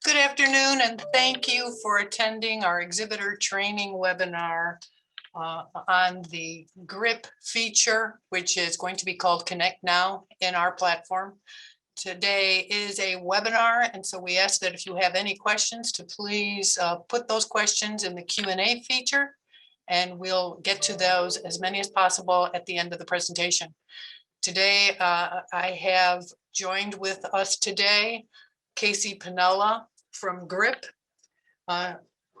Good afternoon, and thank you for attending our exhibitor training webinar on the GRIP feature, which is going to be called Connect Now in our platform. Today is a webinar, and so we ask that if you have any questions to please put those questions in the Q&A feature, and we'll get to those as many as possible at the end of the presentation. Today, I have joined with us today Casey Pinella from GRIP,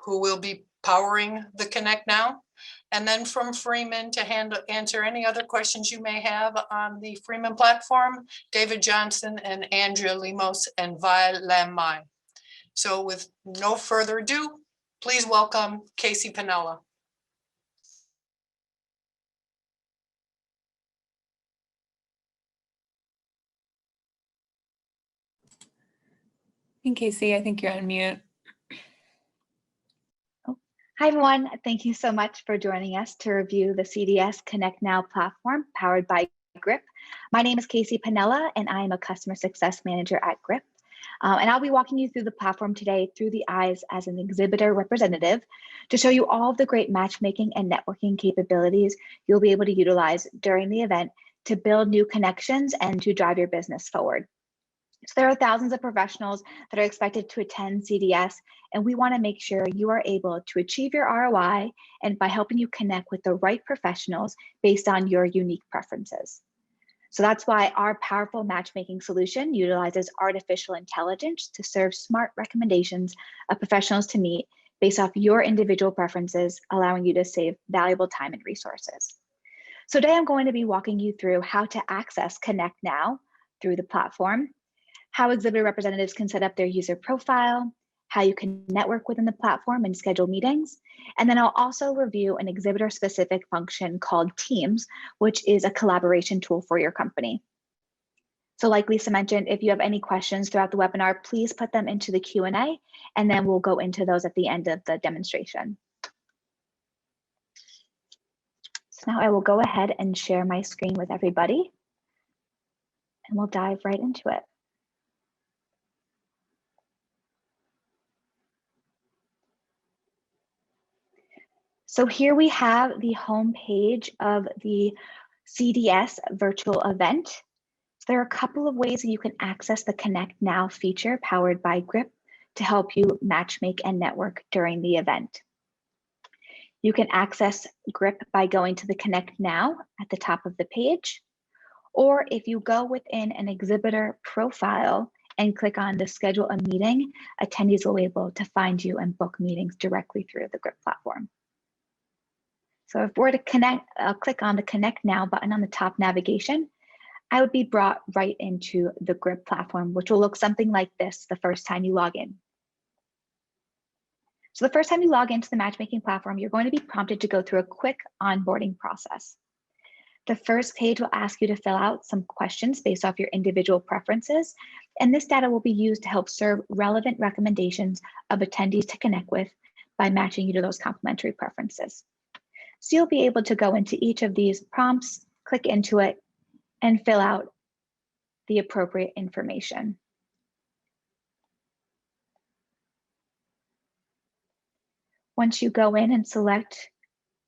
who will be powering the Connect Now. And then from Freeman to answer any other questions you may have on the Freeman platform, David Johnson and Andrea Limos and Vi Lamai. So with no further ado, please welcome Casey Pinella. And Casey, I think you're on mute. Hi, everyone. Thank you so much for joining us to review the CDS Connect Now platform powered by GRIP. My name is Casey Pinella, and I am a Customer Success Manager at GRIP. And I'll be walking you through the platform today through the eyes as an exhibitor representative to show you all of the great matchmaking and networking capabilities you'll be able to utilize during the event to build new connections and to drive your business forward. So there are thousands of professionals that are expected to attend CDS, and we want to make sure you are able to achieve your ROI and by helping you connect with the right professionals based on your unique preferences. So that's why our powerful matchmaking solution utilizes artificial intelligence to serve smart recommendations of professionals to meet based off your individual preferences, allowing you to save valuable time and resources. So today I'm going to be walking you through how to access Connect Now through the platform, how exhibitor representatives can set up their user profile, how you can network within the platform and schedule meetings. And then I'll also review an exhibitor-specific function called Teams, which is a collaboration tool for your company. So like Lisa mentioned, if you have any questions throughout the webinar, please put them into the Q&A, and then we'll go into those at the end of the demonstration. So now I will go ahead and share my screen with everybody, and we'll dive right into it. So here we have the home page of the CDS virtual event. So there are a couple of ways that you can access the Connect Now feature powered by GRIP to help you matchmake and network during the event. You can access GRIP by going to the Connect Now at the top of the page, or if you go within an exhibitor profile and click on the schedule a meeting, attendees will be able to find you and book meetings directly through the GRIP platform. So if we're to connect, click on the Connect Now button on the top navigation, I would be brought right into the GRIP platform, which will look something like this the first time you log in. So the first time you log into the matchmaking platform, you're going to be prompted to go through a quick onboarding process. The first page will ask you to fill out some questions based off your individual preferences, and this data will be used to help serve relevant recommendations of attendees to connect with by matching you to those complementary preferences. So you'll be able to go into each of these prompts, click into it, and fill out the appropriate information. Once you go in and select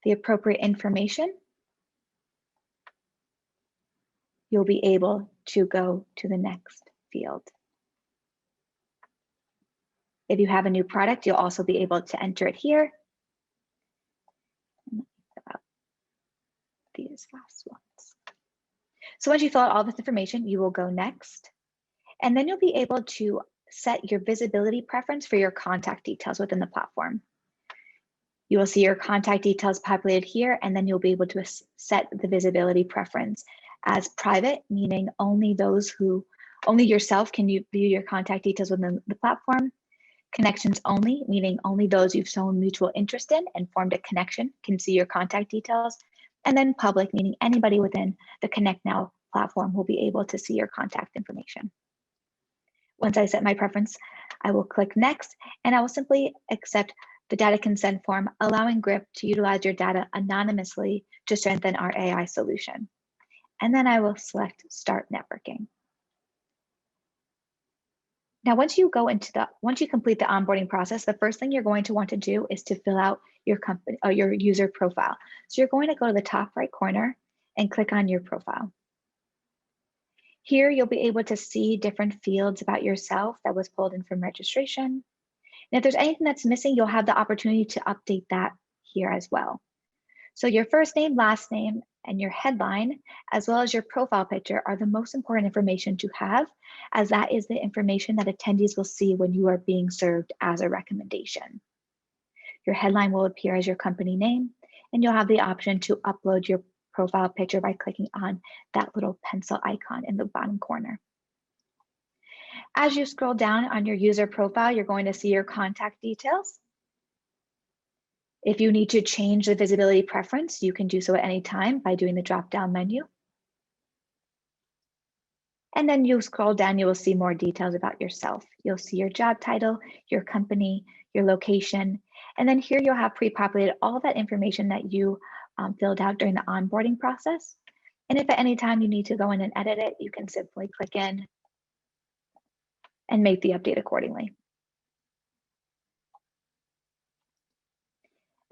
the appropriate information, you'll be able to go to the next field. If you have a new product, you'll also be able to enter it here. These last ones. So once you fill out all this information, you will go next, and then you'll be able to set your visibility preference for your contact details within the platform. You will see your contact details populated here, and then you'll be able to set the visibility preference as private, meaning only yourself can view your contact details within the platform. Connections only, meaning only those you've shown mutual interest in and formed a connection can see your contact details. And then public, meaning anybody within the Connect Now platform will be able to see your contact information. Once I set my preference, I will click next, and I will simply accept the data consent form, allowing GRIP to utilize your data anonymously to strengthen our AI solution. And then I will select Start Networking. Now, once you complete the onboarding process, the first thing you're going to want to do is to fill out your company or your user profile. So you're going to go to the top right corner and click on your profile. Here, you'll be able to see different fields about yourself that was pulled in from registration. And if there's anything that's missing, you'll have the opportunity to update that here as well. So your first name, last name, and your headline, as well as your profile picture, are the most important information to have, as that is the information that attendees will see when you are being served as a recommendation. Your headline will appear as your company name, and you'll have the option to upload your profile picture by clicking on that little pencil icon in the bottom corner. As you scroll down on your user profile, you're going to see your contact details. If you need to change the visibility preference, you can do so at any time by doing the drop-down menu. And then you scroll down, you will see more details about yourself. You'll see your job title, your company, your location, and then here you'll have pre-populated all that information that you filled out during the onboarding process. And if at any time you need to go in and edit it, you can simply click in and make the update accordingly.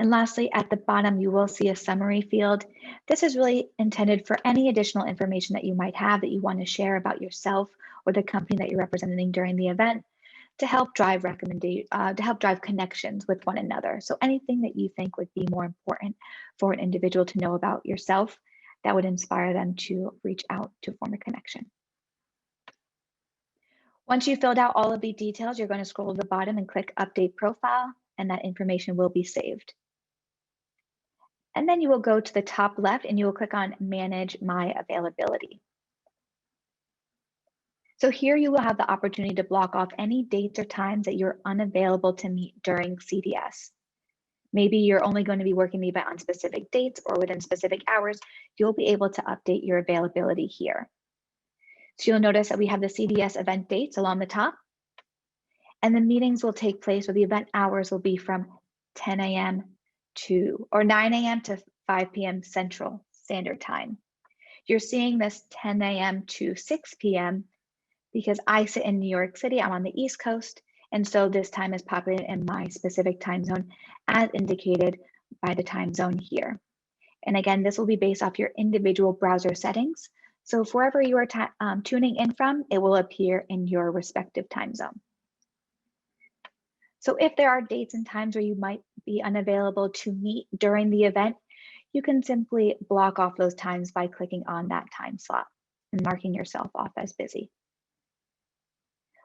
And lastly, at the bottom, you will see a summary field. This is really intended for any additional information that you might have that you want to share about yourself or the company that you're representing during the event to help drive connections with one another. So anything that you think would be more important for an individual to know about yourself, that would inspire them to reach out to form a connection. Once you've filled out all of the details, you're going to scroll to the bottom and click Update Profile, and that information will be saved. And then you will go to the top left and you will click on Manage My Availability. So here you will have the opportunity to block off any dates or times that you're unavailable to meet during CDS. Maybe you're only going to be working the event on specific dates or within specific hours. You'll be able to update your availability here. So you'll notice that we have the CDS event dates along the top, and the meetings will take place, or the event hours will be from 10 a.m. or 9 a.m. to 5 p.m. Central Standard Time. You're seeing this 10 a.m. to 6 p.m. because I sit in New York City, I'm on the East Coast, and so this time is populated in my specific time zone as indicated by the time zone here. And again, this will be based off your individual browser settings. So if wherever you are tuning in from, it will appear in your respective time zone. So if there are dates and times where you might be unavailable to meet during the event, you can simply block off those times by clicking on that time slot and marking yourself off as busy.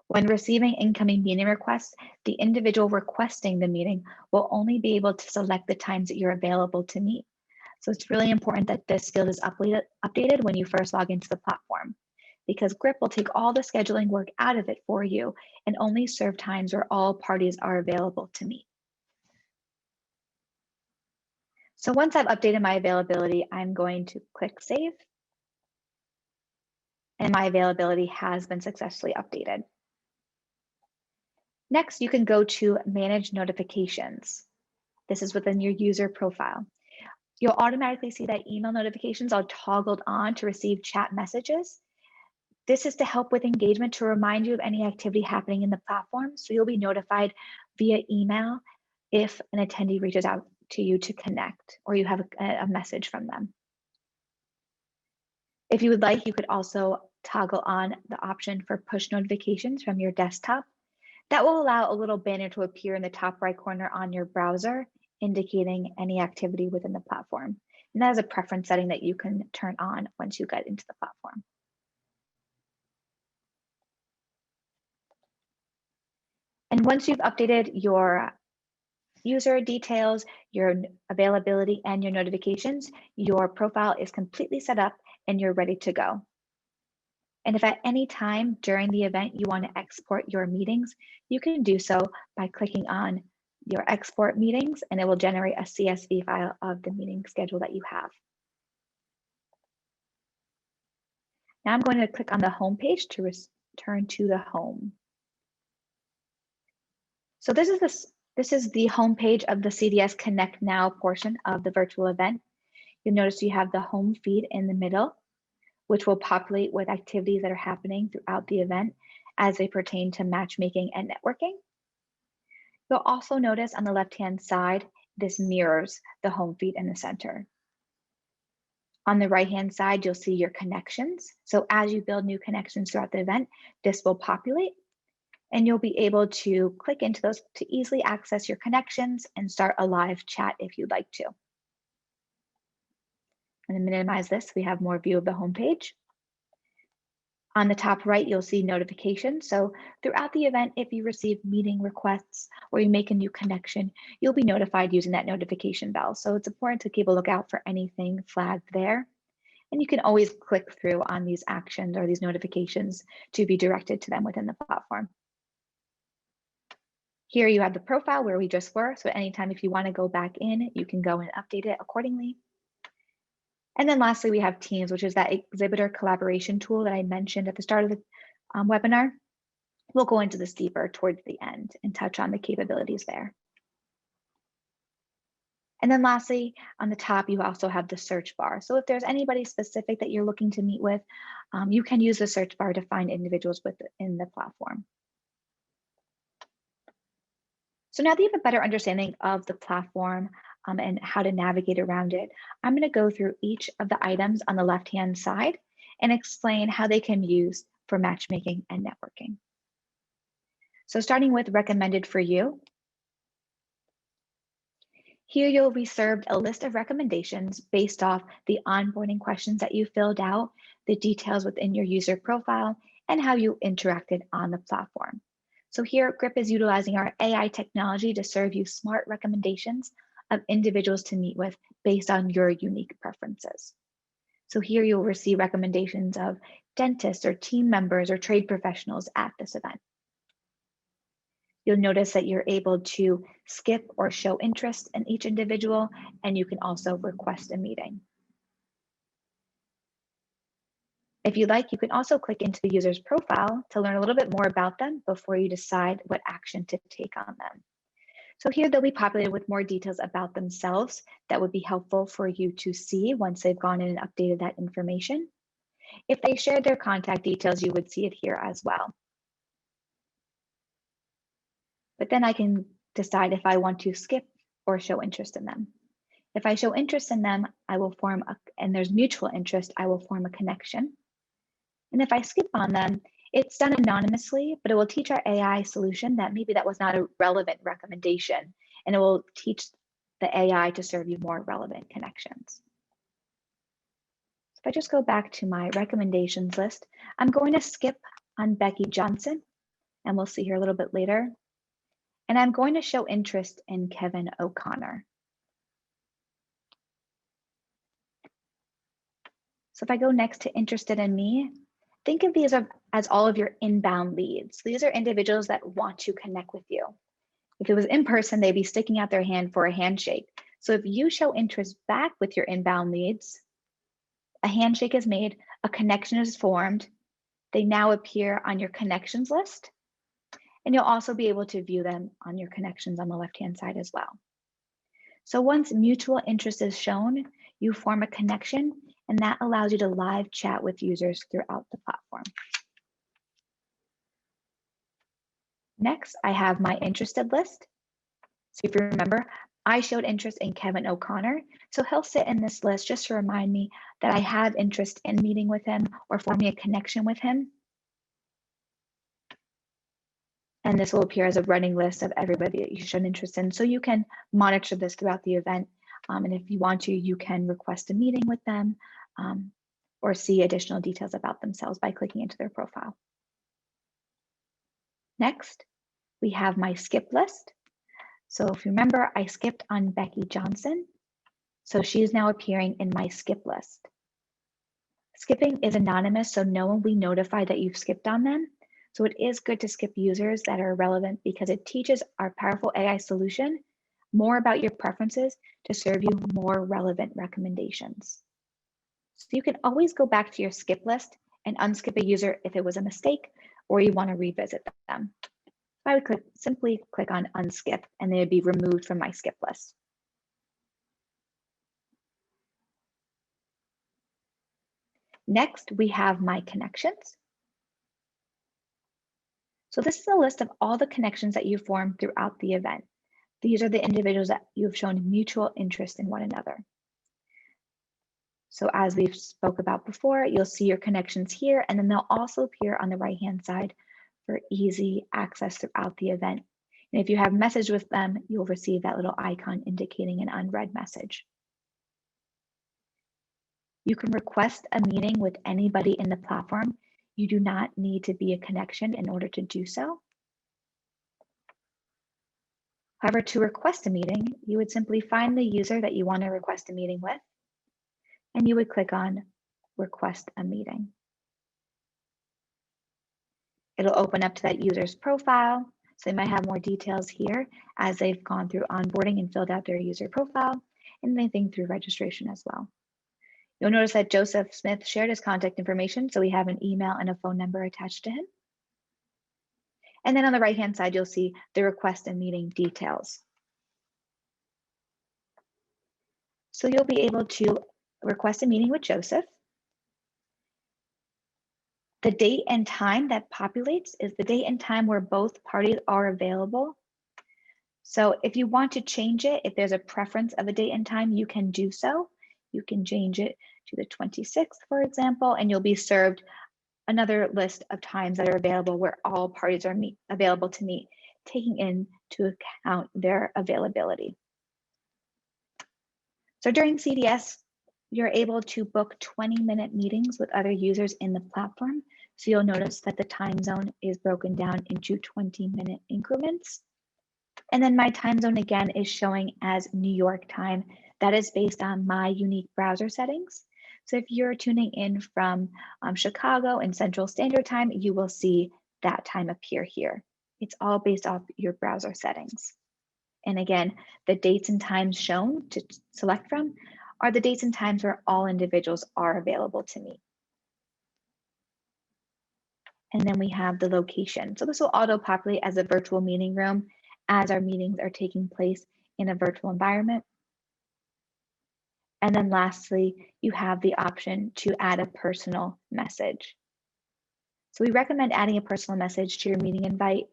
When receiving incoming meeting requests, the individual requesting the meeting will only be able to select the times that you're available to meet. So it's really important that this field is updated when you first log into the platform, because GRIP will take all the scheduling work out of it for you and only serve times where all parties are available to meet. So once I've updated my availability, I'm going to click Save, and my availability has been successfully updated. Next, you can go to Manage Notifications. This is within your user profile. You'll automatically see that email notifications are toggled on to receive chat messages. This is to help with engagement, to remind you of any activity happening in the platform. So you'll be notified via email if an attendee reaches out to you to connect or you have a message from them. If you would like, you could also toggle on the option for push notifications from your desktop. That will allow a little banner to appear in the top right corner on your browser, indicating any activity within the platform. And that is a preference setting that you can turn on once you get into the platform. And once you've updated your user details, your availability, and your notifications, your profile is completely set up and you're ready to go. And if at any time during the event you want to export your meetings, you can do so by clicking on your export meetings, and it will generate a CSV file of the meeting schedule that you have. Now I'm going to click on the home page to return to the home. So this is the home page of the CDS Connect Now portion of the virtual event. You'll notice you have the home feed in the middle, which will populate with activities that are happening throughout the event, as they pertain to matchmaking and networking. You'll also notice on the left-hand side, this mirrors the home feed in the center. On the right-hand side, you'll see your connections. So as you build new connections throughout the event, this will populate, and you'll be able to click into those to easily access your connections and start a live chat if you'd like to. I'm going to minimize this. We have more view of the homepage. On the top right, you'll see notifications. So throughout the event, if you receive meeting requests or you make a new connection, you'll be notified using that notification bell. So it's important to keep a lookout for anything flagged there. And you can always click through on these actions or these notifications to be directed to them within the platform. Here you have the profile where we just were. So anytime if you want to go back in, you can go and update it accordingly. And then lastly, we have Teams, which is that exhibitor collaboration tool that I mentioned at the start of the webinar. We'll go into this deeper towards the end and touch on the capabilities there. And then lastly, on the top, you also have the search bar. So if there's anybody specific that you're looking to meet with, you can use the search bar to find individuals within the platform. So now that you have a better understanding of the platform and how to navigate around it, I'm going to go through each of the items on the left-hand side and explain how they can be used for matchmaking and networking. So starting with recommended for you. Here you'll be served a list of recommendations based off the onboarding questions that you filled out, the details within your user profile, and how you interacted on the platform. So here, Grip is utilizing our AI technology to serve you smart recommendations of individuals to meet with based on your unique preferences. So here you'll receive recommendations of dentists or team members or trade professionals at this event. You'll notice that you're able to skip or show interest in each individual, and you can also request a meeting. If you'd like, you can also click into the user's profile to learn a little bit more about them before you decide what action to take on them. So here they'll be populated with more details about themselves that would be helpful for you to see once they've gone in and updated that information. If they shared their contact details, you would see it here as well. But then I can decide if I want to skip or show interest in them. If I show interest in them, I will form and there's mutual interest, I will form a connection. And if I skip on them, it's done anonymously, but it will teach our AI solution that maybe that was not a relevant recommendation, and it will teach the AI to serve you more relevant connections. If I just go back to my recommendations list, I'm going to skip on Becky Johnson, and we'll see her a little bit later. And I'm going to show interest in Kevin O'Connor. So if I go next to interested in me, think of these as all of your inbound leads. These are individuals that want to connect with you. If it was in person, they'd be sticking out their hand for a handshake. So if you show interest back with your inbound leads, a handshake is made, a connection is formed, they now appear on your connections list, and you'll also be able to view them on your connections on the left-hand side as well. So once mutual interest is shown, you form a connection, and that allows you to live chat with users throughout the platform. Next, I have my interested list. So if you remember, I showed interest in Kevin O'Connor, so he'll sit in this list just to remind me that I have interest in meeting with him or forming a connection with him. And this will appear as a running list of everybody that you showed interest in. So you can monitor this throughout the event. And if you want to, you can request a meeting with them or see additional details about themselves by clicking into their profile. Next, we have my skip list. So if you remember, I skipped on Becky Johnson. So she is now appearing in my skip list. Skipping is anonymous, so no one will be notified that you've skipped on them. So it is good to skip users that are relevant because it teaches our powerful AI solution more about your preferences to serve you more relevant recommendations. So you can always go back to your skip list and unskip a user if it was a mistake or you want to revisit them. I would simply click on unskip and they would be removed from my skip list. Next, we have my connections. So this is a list of all the connections that you formed throughout the event. These are the individuals that you have shown mutual interest in one another. So as we've spoke about before, you'll see your connections here, and then they'll also appear on the right-hand side for easy access throughout the event. And if you have message with them, you'll receive that little icon indicating an unread message. You can request a meeting with anybody in the platform. You do not need to be a connection in order to do so. However, to request a meeting, you would simply find the user that you want to request a meeting with, and you would click on Request a Meeting. It'll open up to that user's profile. So they might have more details here as they've gone through onboarding and filled out their user profile, and anything through registration as well. You'll notice that Joseph Smith shared his contact information, so we have an email and a phone number attached to him. And then on the right-hand side, you'll see the request a meeting details. So you'll be able to request a meeting with Joseph. The date and time that populates is the date and time where both parties are available. So if you want to change it, if there's a preference of a date and time, you can do so. You can change it to the 26th, for example, and you'll be served another list of times that are available where all parties are available to meet, taking into account their availability. So during CDS, you're able to book 20-minute meetings with other users in the platform. So you'll notice that the time zone is broken down into 20-minute increments. And then my time zone again is showing as New York time. That is based on my unique browser settings. So if you're tuning in from Chicago and Central Standard Time, you will see that time appear here. It's all based off your browser settings. And again, the dates and times shown to select from are the dates and times where all individuals are available to meet. And then we have the location. So this will auto-populate as a virtual meeting room as our meetings are taking place in a virtual environment. And then lastly, you have the option to add a personal message. So we recommend adding a personal message to your meeting invite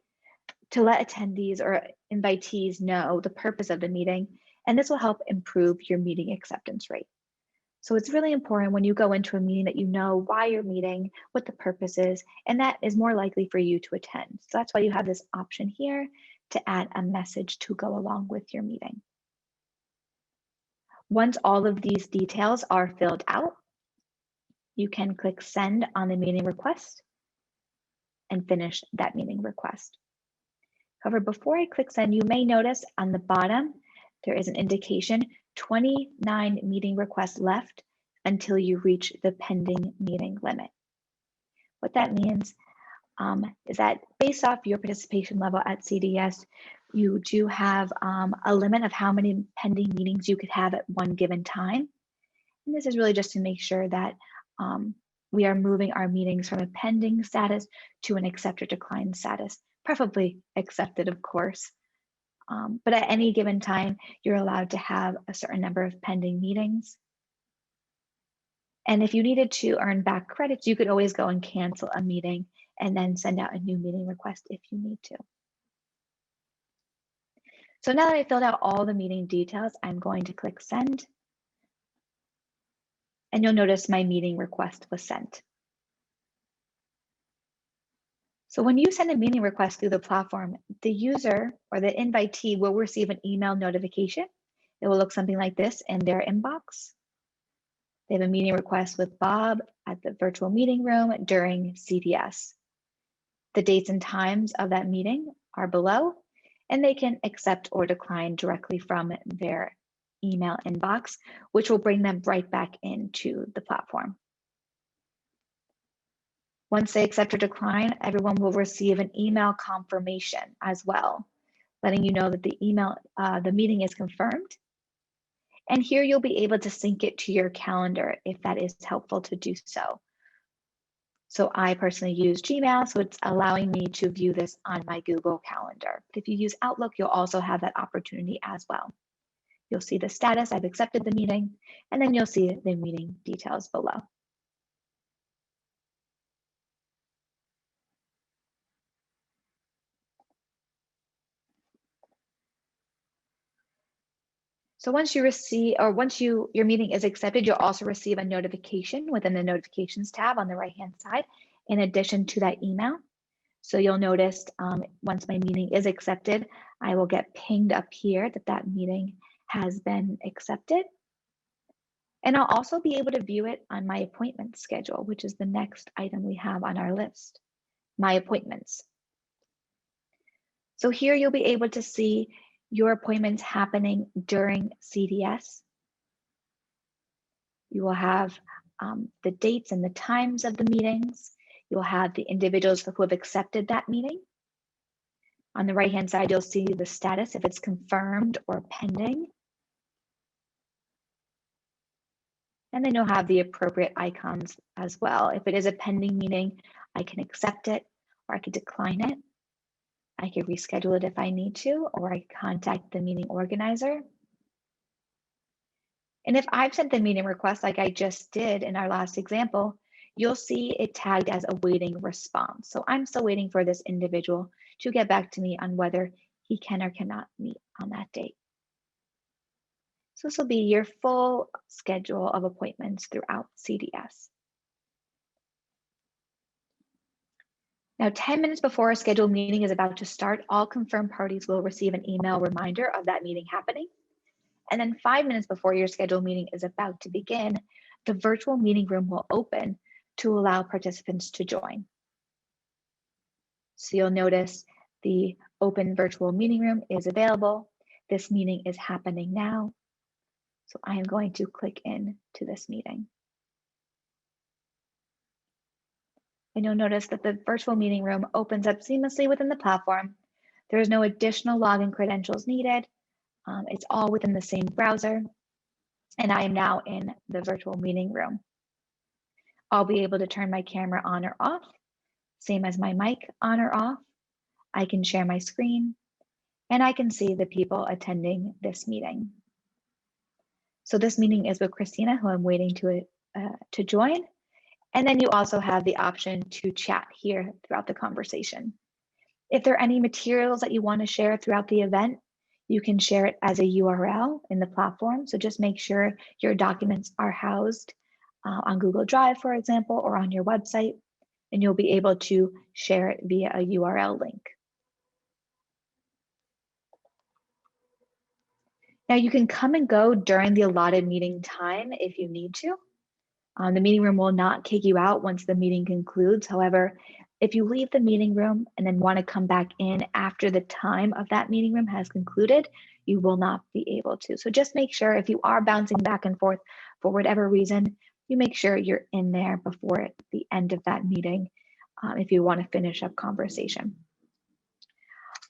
to let attendees or invitees know the purpose of the meeting, and this will help improve your meeting acceptance rate. So it's really important when you go into a meeting that you know why you're meeting, what the purpose is, and that is more likely for you to attend. So that's why you have this option here to add a message to go along with your meeting. Once all of these details are filled out, you can click send on the meeting request and finish that meeting request. However, before I click send, you may notice on the bottom, there is an indication 29 meeting requests left until you reach the pending meeting limit. What that means is that based off your participation level at CDS, you do have a limit of how many pending meetings you could have at one given time. And this is really just to make sure that we are moving our meetings from a pending status to an accept or decline status, preferably accepted, of course. But at any given time, you're allowed to have a certain number of pending meetings. And if you needed to earn back credits, you could always go and cancel a meeting and then send out a new meeting request if you need to. So now that I filled out all the meeting details, I'm going to click send. And you'll notice my meeting request was sent. So when you send a meeting request through the platform, the user or the invitee will receive an email notification. It will look something like this in their inbox. They have a meeting request with Bob at the virtual meeting room during CDS. The dates and times of that meeting are below, and they can accept or decline directly from their email inbox, which will bring them right back into the platform. Once they accept or decline, everyone will receive an email confirmation as well, letting you know that the meeting is confirmed. And here you'll be able to sync it to your calendar if that is helpful to do so. So I personally use Gmail, so it's allowing me to view this on my Google Calendar. But if you use Outlook, you'll also have that opportunity as well. You'll see the status, I've accepted the meeting, and then you'll see the meeting details below. So once you receive, or once your meeting is accepted, you'll also receive a notification within the notifications tab on the right-hand side, in addition to that email. So you'll notice once my meeting is accepted, I will get pinged up here that that meeting has been accepted. And I'll also be able to view it on my appointment schedule, which is the next item we have on our list, my appointments. So here you'll be able to see your appointments happening during CDS. You will have the dates and the times of the meetings. You'll have the individuals who have accepted that meeting. On the right-hand side, you'll see the status, if it's confirmed or pending. And then you'll have the appropriate icons as well. If it is a pending meeting, I can accept it or I could decline it. I could reschedule it if I need to, or I contact the meeting organizer. And if I've sent the meeting request like I just did in our last example, you'll see it tagged as awaiting response. So I'm still waiting for this individual to get back to me on whether he can or cannot meet on that date. So this will be your full schedule of appointments throughout CDS. Now, 10 minutes before a scheduled meeting is about to start, all confirmed parties will receive an email reminder of that meeting happening. And then 5 minutes before your scheduled meeting is about to begin, the virtual meeting room will open to allow participants to join. So you'll notice the open virtual meeting room is available. This meeting is happening now. So I am going to click in to this meeting. And you'll notice that the virtual meeting room opens up seamlessly within the platform. There is no additional login credentials needed. It's all within the same browser. And I am now in the virtual meeting room. I'll be able to turn my camera on or off, same as my mic on or off. I can share my screen and I can see the people attending this meeting. So this meeting is with Christina, who I'm waiting to join. And then you also have the option to chat here throughout the conversation. If there are any materials that you want to share throughout the event, you can share it as a URL in the platform. So just make sure your documents are housed on Google Drive, for example, or on your website, and you'll be able to share it via a URL link. Now you can come and go during the allotted meeting time if you need to. The meeting room will not kick you out once the meeting concludes. However, if you leave the meeting room and then want to come back in after the time of that meeting room has concluded, you will not be able to. So just make sure if you are bouncing back and forth for whatever reason, you make sure you're in there before the end of that meeting if you want to finish up conversation.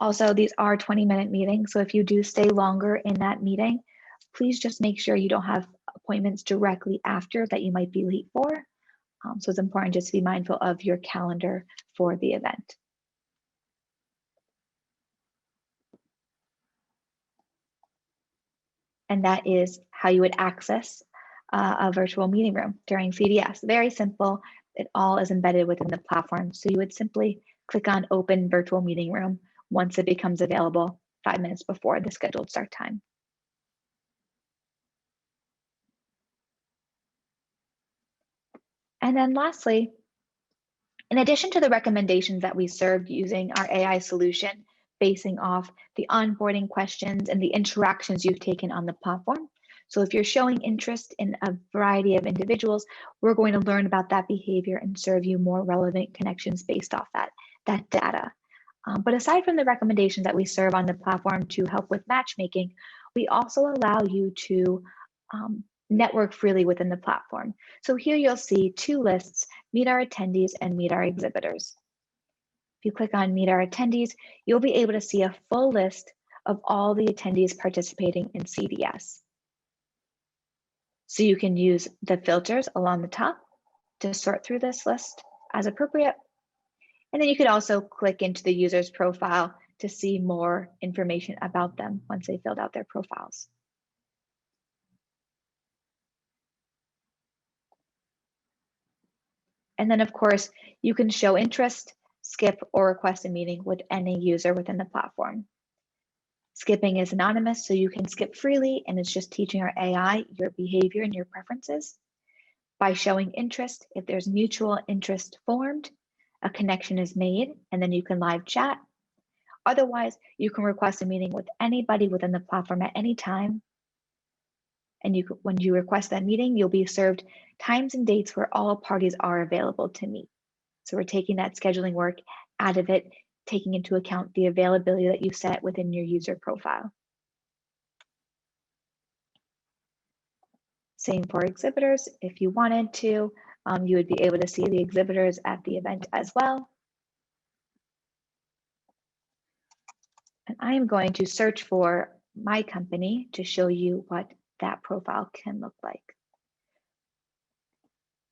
Also, these are 20-minute meetings, so if you do stay longer in that meeting, please just make sure you don't have appointments directly after that you might be late for. So it's important just to be mindful of your calendar for the event. And that is how you would access a virtual meeting room during CDS. Very simple. It all is embedded within the platform. So you would simply click on Open Virtual Meeting Room once it becomes available 5 minutes before the scheduled start time. And then lastly, in addition to the recommendations that we served using our AI solution, basing off the onboarding questions and the interactions you've taken on the platform. So if you're showing interest in a variety of individuals, we're going to learn about that behavior and serve you more relevant connections based off that data. But aside from the recommendations that we serve on the platform to help with matchmaking, we also allow you to network freely within the platform. So here you'll see two lists, Meet Our Attendees and Meet Our Exhibitors. If you click on Meet Our Attendees, you'll be able to see a full list of all the attendees participating in CDS. So you can use the filters along the top to sort through this list as appropriate. And then you could also click into the user's profile to see more information about them once they filled out their profiles. And then of course, you can show interest, skip, or request a meeting with any user within the platform. Skipping is anonymous, so you can skip freely, and it's just teaching our AI your behavior and your preferences. By showing interest, if there's mutual interest formed, a connection is made, and then you can live chat. Otherwise, you can request a meeting with anybody within the platform at any time. And when you request that meeting, you'll be served times and dates where all parties are available to meet. So we're taking that scheduling work out of it, taking into account the availability that you set within your user profile. Same for exhibitors. If you wanted to, you would be able to see the exhibitors at the event as well. And I am going to search for my company to show you what that profile can look like.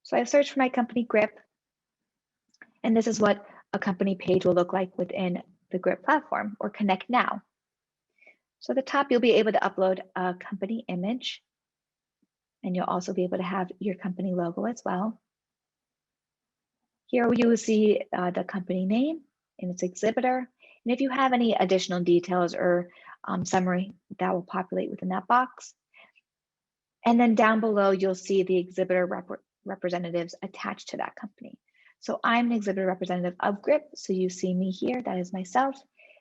So I've searched for my company, Grip, and this is what a company page will look like within the Grip platform, or Connect Now. So at the top, you'll be able to upload a company image, and you'll also be able to have your company logo as well. Here you will see the company name and its exhibitor. And if you have any additional details or summary, that will populate within that box. And then down below, you'll see the exhibitor representatives attached to that company. So I'm an exhibitor representative of GRIP. So you see me here, that is myself.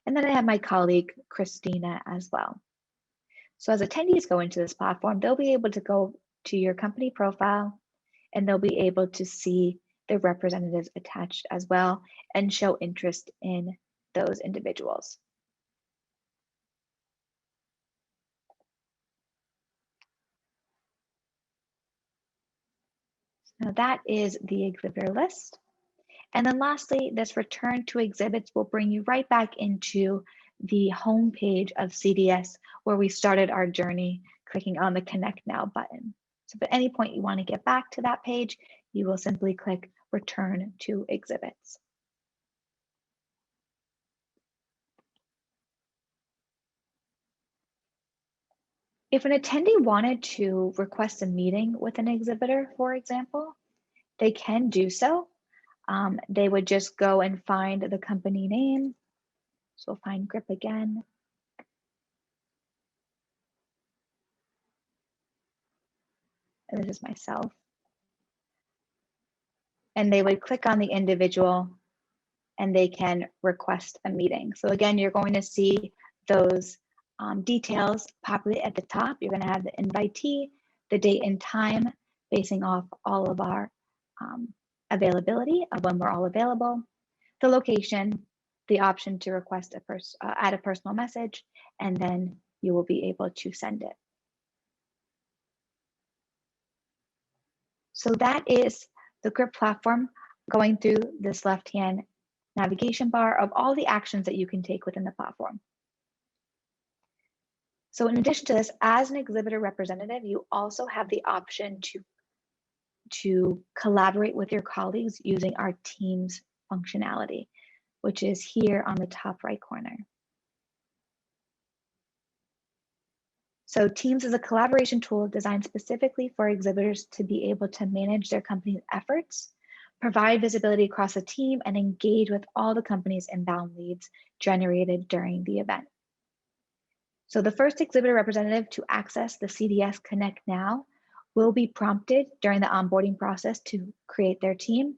And then I have my colleague, Christina, as well. So as attendees go into this platform, they'll be able to go to your company profile, and they'll be able to see the representatives attached as well and show interest in those individuals. Now that is the exhibitor list. And then lastly, this return to exhibits will bring you right back into the home page of CDS where we started our journey, clicking on the Connect Now button. So if at any point you want to get back to that page, you will simply click Return to Exhibits. If an attendee wanted to request a meeting with an exhibitor, for example, they can do so. They would just go and find the company name. So we'll find GRIP again. And this is myself. And they would click on the individual and they can request a meeting. So again, you're going to see those details populate at the top. You're going to have the invitee, the date and time, basing off all of our availability of when we're all available, the location, the option to request add a personal message, and then you will be able to send it. So that is the GRIP platform, going through this left-hand navigation bar of all the actions that you can take within the platform. So in addition to this, as an exhibitor representative, you also have the option to collaborate with your colleagues using our Teams functionality, which is here on the top right corner. So Teams is a collaboration tool designed specifically for exhibitors to be able to manage their company's efforts, provide visibility across a team, and engage with all the company's inbound leads generated during the event. So the first exhibitor representative to access the CDS Connect Now will be prompted during the onboarding process to create their team.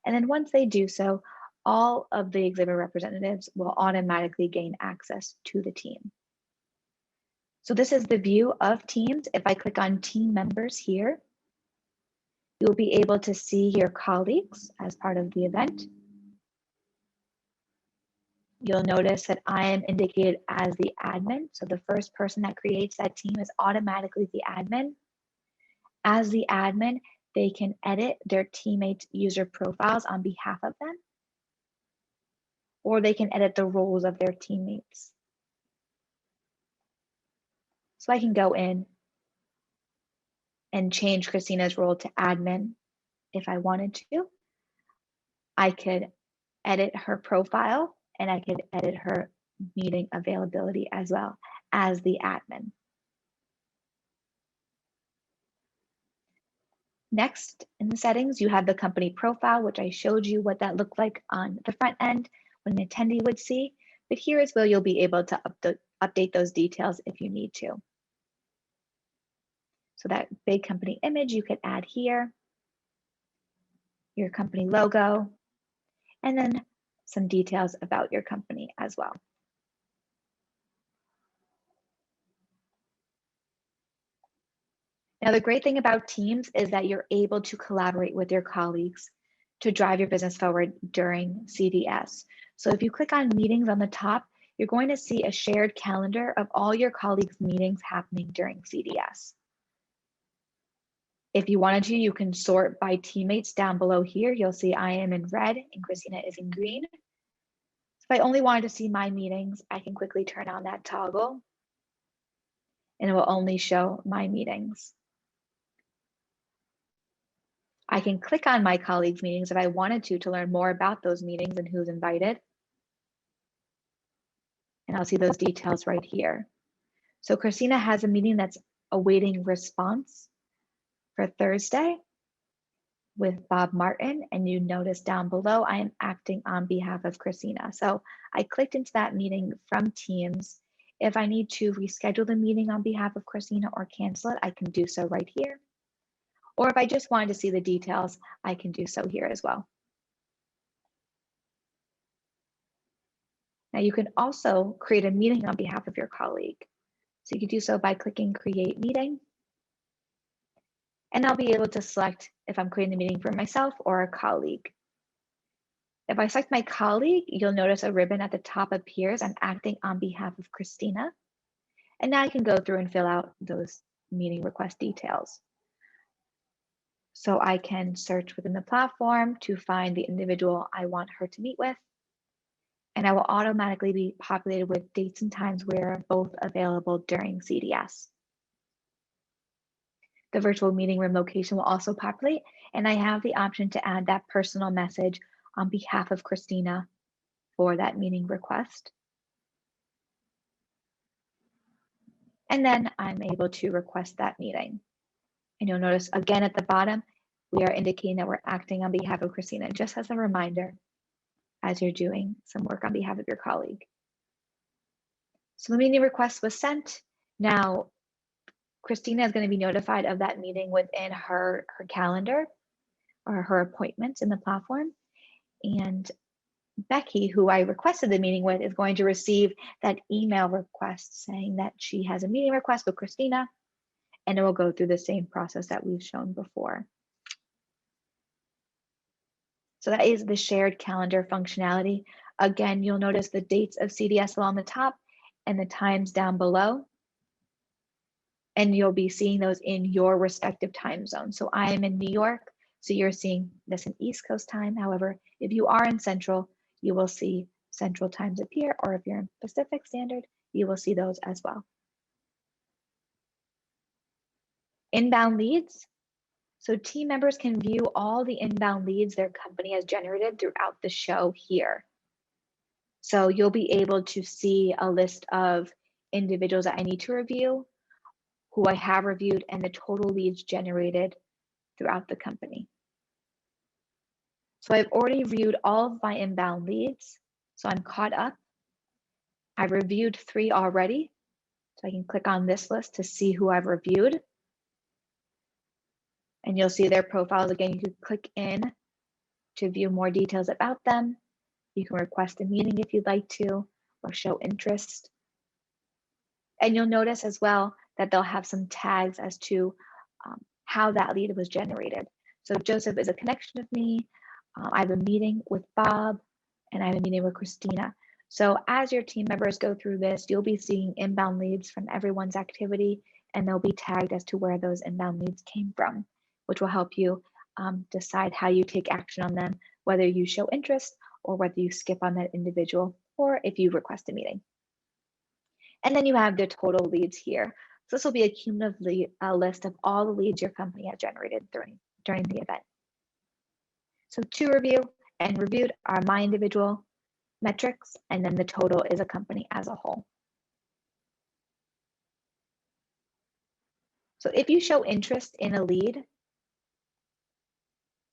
And then once they do so, all of the exhibitor representatives will automatically gain access to the team. So this is the view of teams. If I click on team members here, you'll be able to see your colleagues as part of the event. You'll notice that I am indicated as the admin. So the first person that creates that team is automatically the admin. As the admin, they can edit their teammates' user profiles on behalf of them, or they can edit the roles of their teammates. So I can go in and change Christina's role to admin if I wanted to. I could edit her profile, and I could edit her meeting availability as well as the admin. Next, in the settings, you have the company profile, which I showed you what that looked like on the front end when an attendee would see. But here is where you'll be able to update those details if you need to. So that big company image you could add here, your company logo, and then some details about your company as well. Now, the great thing about Teams is that you're able to collaborate with your colleagues to drive your business forward during CDS. So if you click on meetings on the top, you're going to see a shared calendar of all your colleagues' meetings happening during CDS. If you wanted to, you can sort by teammates down below here. You'll see I am in red and Christina is in green. If I only wanted to see my meetings, I can quickly turn on that toggle and it will only show my meetings. I can click on my colleagues' meetings if I wanted to learn more about those meetings and who's invited. And I'll see those details right here. So Christina has a meeting that's awaiting response for Thursday with Bob Martin. And you notice down below, I am acting on behalf of Christina. So I clicked into that meeting from Teams. If I need to reschedule the meeting on behalf of Christina or cancel it, I can do so right here. Or if I just wanted to see the details, I can do so here as well. Now you can also create a meeting on behalf of your colleague. So you can do so by clicking Create Meeting. And I'll be able to select if I'm creating the meeting for myself or a colleague. If I select my colleague, you'll notice a ribbon at the top appears. I'm acting on behalf of Christina. And now I can go through and fill out those meeting request details. So I can search within the platform to find the individual I want her to meet with. And I will automatically be populated with dates and times where both available during CDS. The virtual meeting room location will also populate, and I have the option to add that personal message on behalf of Christina for that meeting request. And then I'm able to request that meeting. And you'll notice again at the bottom, we are indicating that we're acting on behalf of Christina, just as a reminder as you're doing some work on behalf of your colleague. So the meeting request was sent. Now, Christina is going to be notified of that meeting within her calendar or her appointments in the platform. And Becky, who I requested the meeting with, is going to receive that email request saying that she has a meeting request with Christina, and it will go through the same process that we've shown before. So that is the shared calendar functionality. Again, you'll notice the dates of CDS along the top and the times down below. And you'll be seeing those in your respective time zone. So I am in New York, so you're seeing this in East Coast time. However, if you are in Central, you will see Central times appear, or if you're in Pacific Standard, you will see those as well. Inbound leads. So team members can view all the inbound leads their company has generated throughout the show here. So you'll be able to see a list of individuals that I need to review, who I have reviewed, and the total leads generated throughout the company. So I've already reviewed all of my inbound leads, so I'm caught up. I've reviewed 3 already, so I can click on this list to see who I've reviewed. And you'll see their profiles. Again, you can click in to view more details about them. You can request a meeting if you'd like to, or show interest. And you'll notice as well that they'll have some tags as to how that lead was generated. So Joseph is a connection with me. I have a meeting with Bob, and I have a meeting with Christina. So as your team members go through this, you'll be seeing inbound leads from everyone's activity, and they'll be tagged as to where those inbound leads came from, which will help you decide how you take action on them, whether you show interest or whether you skip on that individual, or if you request a meeting. And then you have the total leads here. So this will be a cumulative list of all the leads your company has generated during the event. So to review and reviewed are my individual metrics, and then the total is a company as a whole. So if you show interest in a lead,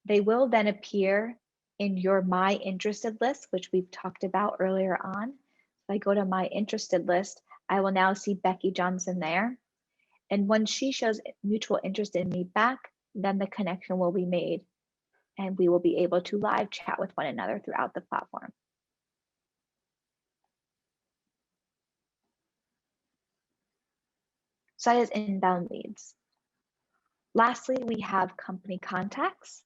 they will then appear in your My Interested list, which we've talked about earlier on. If I go to My Interested list, I will now see Becky Johnson there. And when she shows mutual interest in me back, then the connection will be made and we will be able to live chat with one another throughout the platform. So that is inbound leads. Lastly, we have company contacts.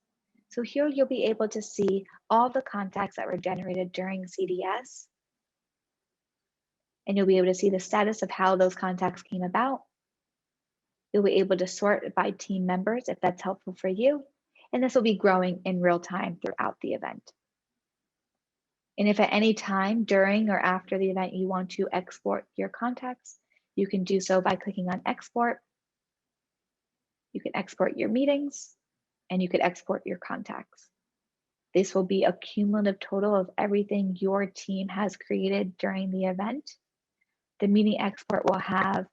So here you'll be able to see all the contacts that were generated during CDS. And you'll be able to see the status of how those contacts came about. You'll be able to sort by team members if that's helpful for you. And this will be growing in real time throughout the event. And if at any time during or after the event you want to export your contacts, you can do so by clicking on export. You can export your meetings and you could export your contacts. This will be a cumulative total of everything your team has created during the event. The meeting export will have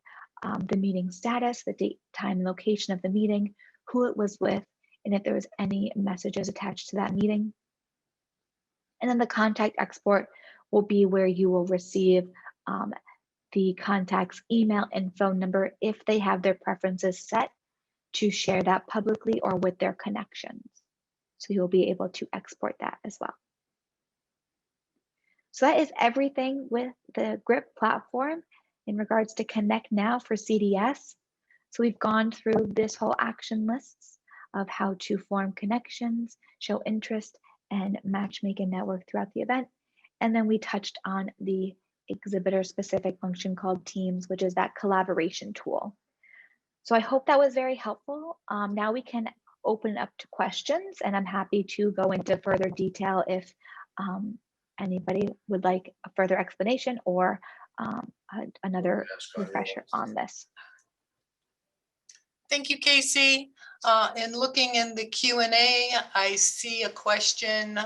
the meeting status, the date, time, and location of the meeting, who it was with, and if there was any messages attached to that meeting. And then the contact export will be where you will receive the contact's email and phone number if they have their preferences set to share that publicly or with their connections. So you'll be able to export that as well. So that is everything with the GRIP platform in regards to Connect Now for CDS. So we've gone through this whole action lists of how to form connections, show interest, and matchmake and network throughout the event. And then we touched on the exhibitor specific function called Teams, which is that collaboration tool. So I hope that was very helpful. Now we can open up to questions, and I'm happy to go into further detail if anybody would like a further explanation or another refresher on this. Thank you, Casey. In looking in the Q&A, I see a question.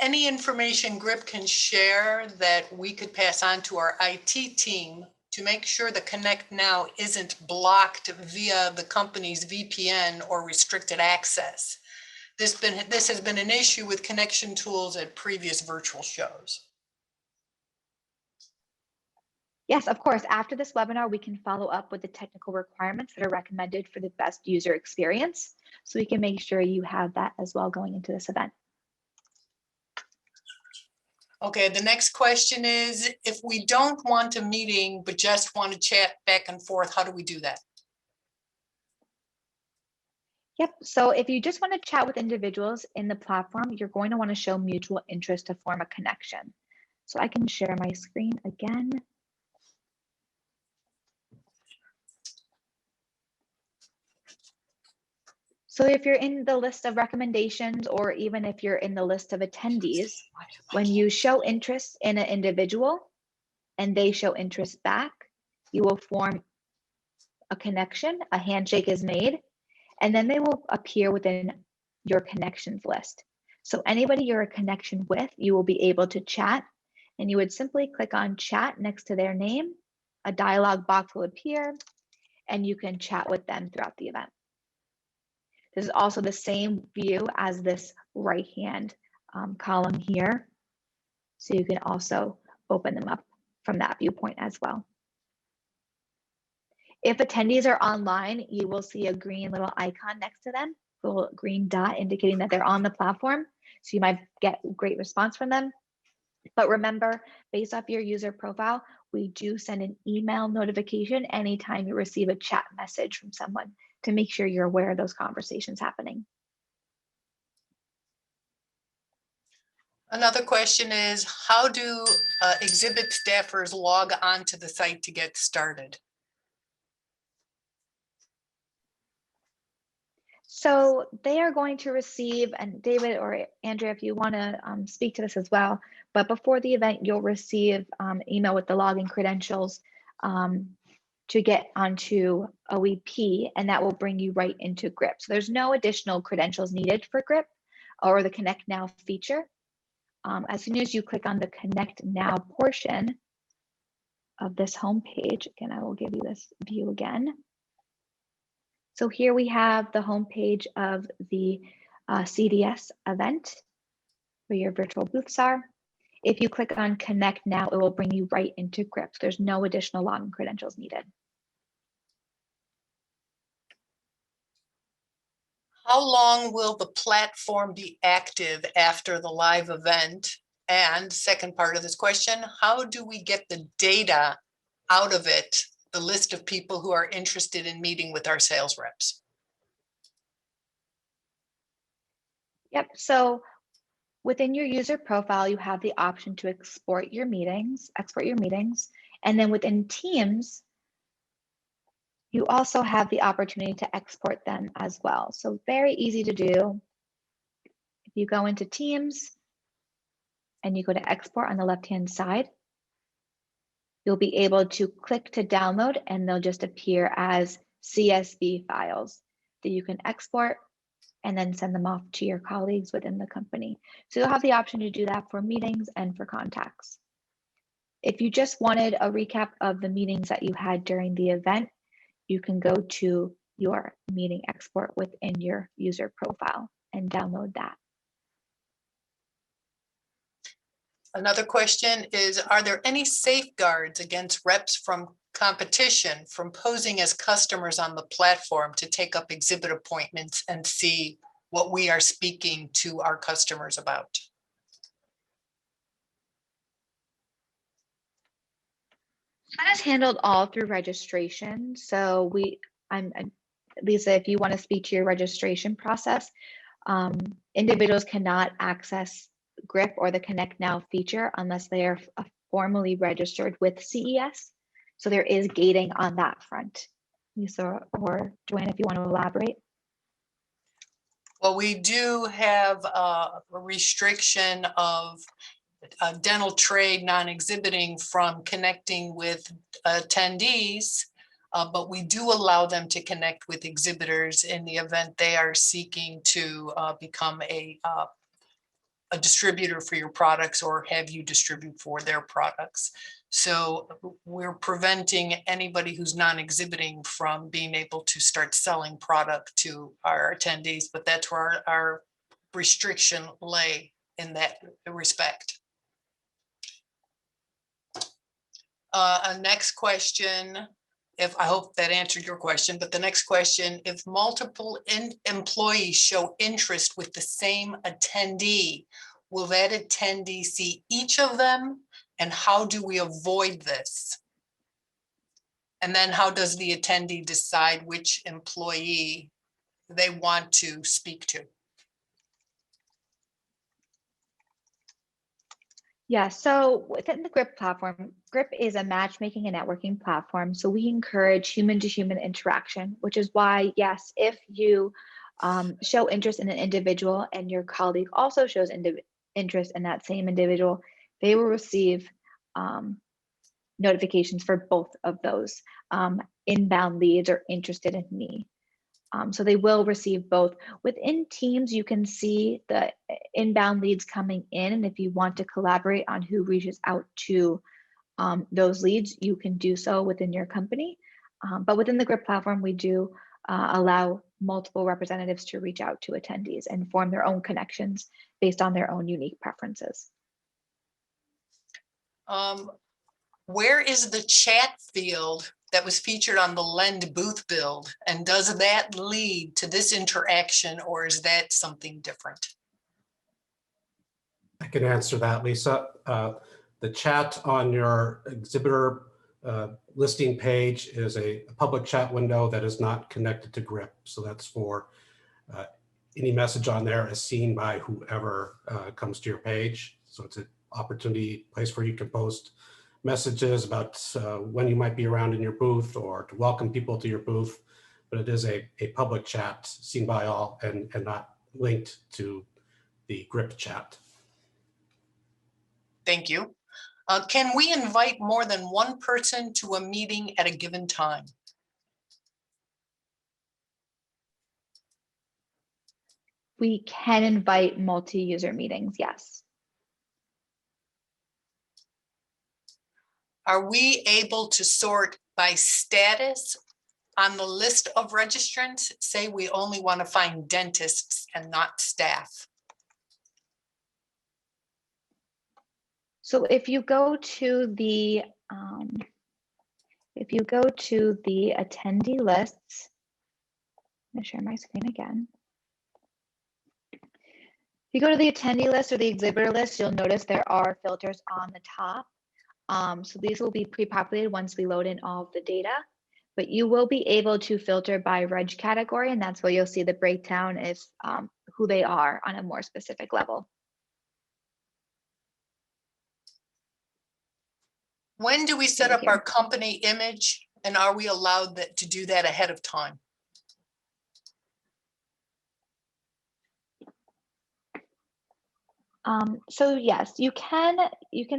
Any information GRIP can share that we could pass on to our IT team to make sure the Connect Now isn't blocked via the company's VPN or restricted access? This has been an issue with connection tools at previous virtual shows. Yes, of course. After this webinar, we can follow up with the technical requirements that are recommended for the best user experience. So we can make sure you have that as well going into this event. Okay, the next question is, if we don't want a meeting, but just want to chat back and forth, how do we do that? Yep, so if you just want to chat with individuals in the platform, you're going to want to show mutual interest to form a connection. So I can share my screen again. So if you're in the list of recommendations, or even if you're in the list of attendees, when you show interest in an individual and they show interest back, you will form a connection, a handshake is made, and then they will appear within your connections list. So anybody you're a connection with, you will be able to chat, and you would simply click on chat next to their name. A dialog box will appear, and you can chat with them throughout the event. This is also the same view as this right-hand column here. So you can also open them up from that viewpoint as well. If attendees are online, you will see a green little icon next to them, a little green dot indicating that they're on the platform. So you might get great response from them. But remember, based off your user profile, we do send an email notification anytime you receive a chat message from someone to make sure you're aware of those conversations happening. Another question is, how do exhibit staffers log on to the site to get started? So they are going to receive, and David or Andrea, if you want to speak to this as well, but before the event, you'll receive email with the login credentials to get onto OEP, and that will bring you right into GRIP. So there's no additional credentials needed for GRIP or the Connect Now feature. As soon as you click on the Connect Now portion of this homepage, again, I will give you this view again. So here we have the homepage of the CDS event where your virtual booths are. If you click on Connect Now, it will bring you right into GRIP. There's no additional login credentials needed. How long will the platform be active after the live event? And second part of this question, how do we get the data out of it, the list of people who are interested in meeting with our sales reps? Yep, so within your user profile, you have the option to export your meetings. And then within Teams, you also have the opportunity to export them as well. So very easy to do. If you go into Teams and you go to export on the left-hand side, you'll be able to click to download and they'll just appear as CSV files that you can export and then send them off to your colleagues within the company. So you'll have the option to do that for meetings and for contacts. If you just wanted a recap of the meetings that you had during the event, you can go to your meeting export within your user profile and download that. Another question is, are there any safeguards against reps from competition from posing as customers on the platform to take up exhibit appointments and see what we are speaking to our customers about? That is handled all through registration. So Lisa, if you want to speak to your registration process, individuals cannot access GRIP or the Connect Now feature unless they are formally registered with CES. So there is gating on that front. Lisa or Joanne, if you want to elaborate. Well, we do have a restriction of dental trade non-exhibiting from connecting with attendees, but we do allow them to connect with exhibitors in the event they are seeking to become a distributor for your products or have you distribute for their products. So we're preventing anybody who's non-exhibiting from being able to start selling product to our attendees, but that's where our restriction lay in that respect. A next question, I hope that answered your question, but the next question, if multiple employees show interest with the same attendee, will that attendee see each of them? And how do we avoid this? And then how does the attendee decide which employee they want to speak to? Yeah, so within the GRIP platform, GRIP is a matchmaking and networking platform. So we encourage human-to-human interaction, which is why, yes, if you show interest in an individual and your colleague also shows interest in that same individual, they will receive notifications for both of those inbound leads or interested in me. So they will receive both. Within Teams, you can see the inbound leads coming in. And if you want to collaborate on who reaches out to those leads, you can do so within your company. But within the GRIP platform, we do allow multiple representatives to reach out to attendees and form their own connections based on their own unique preferences. Where is the chat field that was featured on the Lend booth build? And does that lead to this interaction, or is that something different? I can answer that, Lisa. The chat on your exhibitor listing page is a public chat window that is not connected to GRIP. So that's for any message on there is seen by whoever comes to your page. So it's an opportunity place where you can post messages about when you might be around in your booth or to welcome people to your booth, but it is a public chat seen by all and not linked to the GRIP chat. Thank you. Can we invite more than one person to a meeting at a given time? We can invite multi-user meetings, yes. Are we able to sort by status on the list of registrants? Say we only want to find dentists and not staff. So if you go to the attendee lists, I'm gonna share my screen again. If you go to the attendee list or the exhibitor list, you'll notice there are filters on the top. So these will be pre-populated once we load in all of the data, but you will be able to filter by reg category, and that's where you'll see the breakdown is who they are on a more specific level. When do we set up our company image, and are we allowed to do that ahead of time? So yes, you can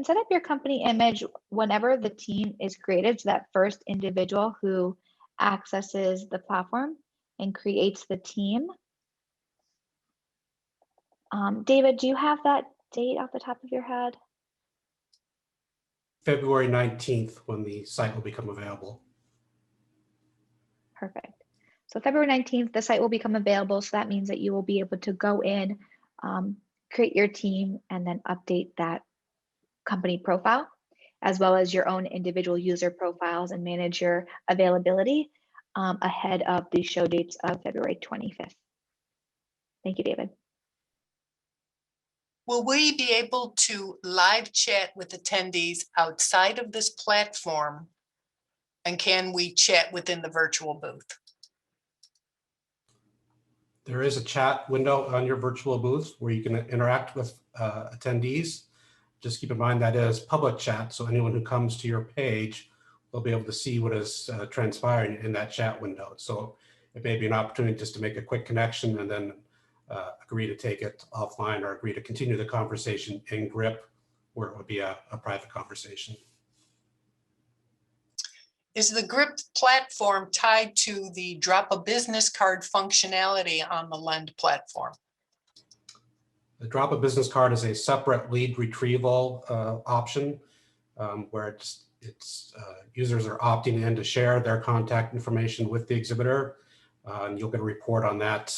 set up your company image whenever the team is created. So that first individual who accesses the platform and creates the team. David, do you have that date off the top of your head? February 19th, when the site will become available. Perfect. So February 19th, the site will become available. So that means that you will be able to go in, create your team, and then update that company profile, as well as your own individual user profiles, and manage your availability ahead of the show dates of February 25th. Thank you, David. Will we be able to live chat with attendees outside of this platform? And can we chat within the virtual booth? There is a chat window on your virtual booth where you can interact with attendees. Just keep in mind that is public chat, so anyone who comes to your page will be able to see what is transpiring in that chat window. So it may be an opportunity just to make a quick connection and then agree to take it offline, or agree to continue the conversation in GRIP, where it would be a private conversation. Is the GRIP platform tied to the drop a business card functionality on the Lend platform? The drop a business card is a separate lead retrieval option where users are opting in to share their contact information with the exhibitor. And you'll get a report on that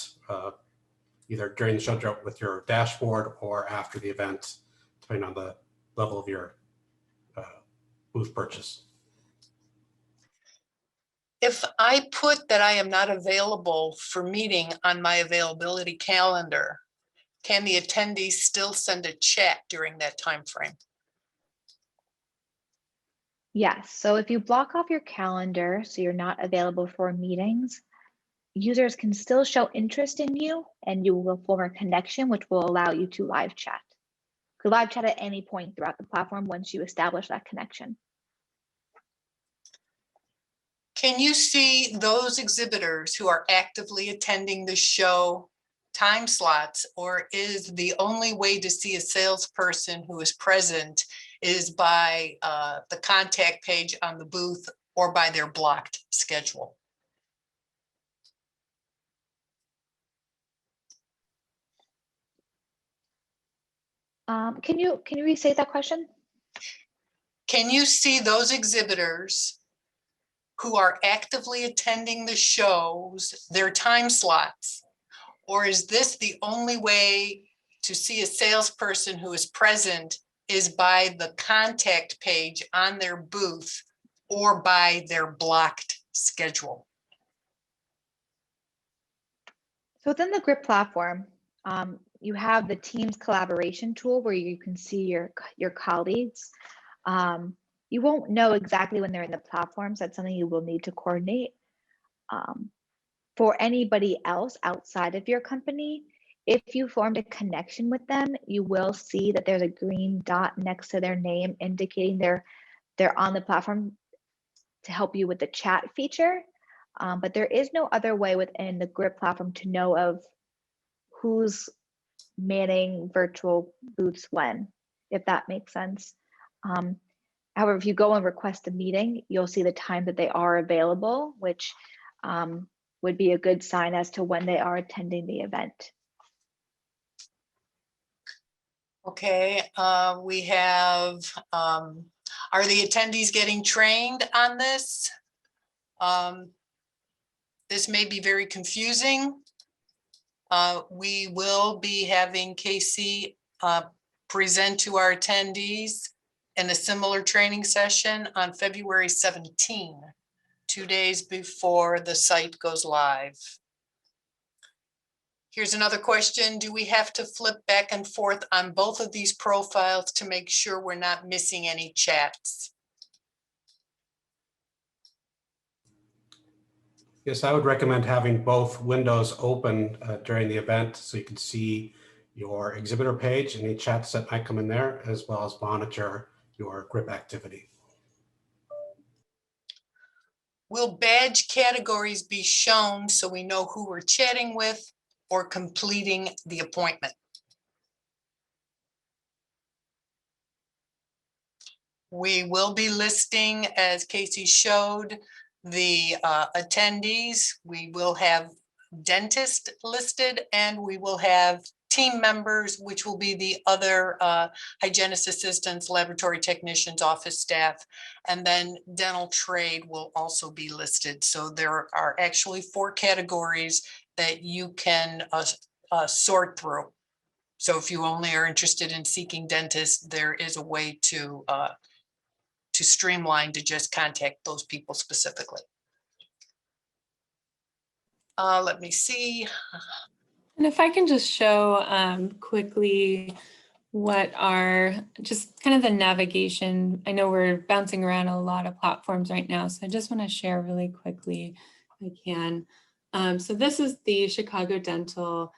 either during the show with your dashboard or after the event, depending on the level of your booth purchase. If I put that I am not available for meeting on my availability calendar, can the attendees still send a chat during that time frame? Yes, so if you block off your calendar so you're not available for meetings, users can still show interest in you, and you will form a connection which will allow you to live chat. You could live chat at any point throughout the platform once you establish that connection. Can you see those exhibitors who are actively attending the show time slots, or is the only way to see a salesperson who is present is by the contact page on the booth or by their blocked schedule? Can you restate that question? Can you see those exhibitors who are actively attending the shows, their time slots? Or is this the only way to see a salesperson who is present is by the contact page on their booth or by their blocked schedule? So within the GRIP platform, you have the Teams collaboration tool where you can see your colleagues. You won't know exactly when they're in the platform, so that's something you will need to coordinate. For anybody else outside of your company, if you formed a connection with them, you will see that there's a green dot next to their name indicating they're on the platform to help you with the chat feature. But there is no other way within the GRIP platform to know of who's manning virtual booths when, if that makes sense. However, if you go and request a meeting, you'll see the time that they are available, which would be a good sign as to when they are attending the event. Okay, we have, are the attendees getting trained on this? This may be very confusing. We will be having Casey present to our attendees in a similar training session on February 17, 2 days before the site goes live. Here's another question. Do we have to flip back and forth on both of these profiles to make sure we're not missing any chats? Yes, I would recommend having both windows open during the event so you can see your exhibitor page and any chats that might come in there, as well as monitor your GRIP activity. Will badge categories be shown so we know who we're chatting with or completing the appointment? We will be listing, as Casey showed, the attendees. We will have dentist listed, and we will have team members, which will be the other hygienist assistants, laboratory technicians, office staff, and then dental trade will also be listed. So there are actually 4 categories that you can sort through. So if you only are interested in seeking dentists, there is a way to streamline to just contact those people specifically. Let me see. And if I can just show quickly what are just kind of the navigation. I know we're bouncing around a lot of platforms right now, so I just want to share really quickly if I can. So this is the Chicago Dental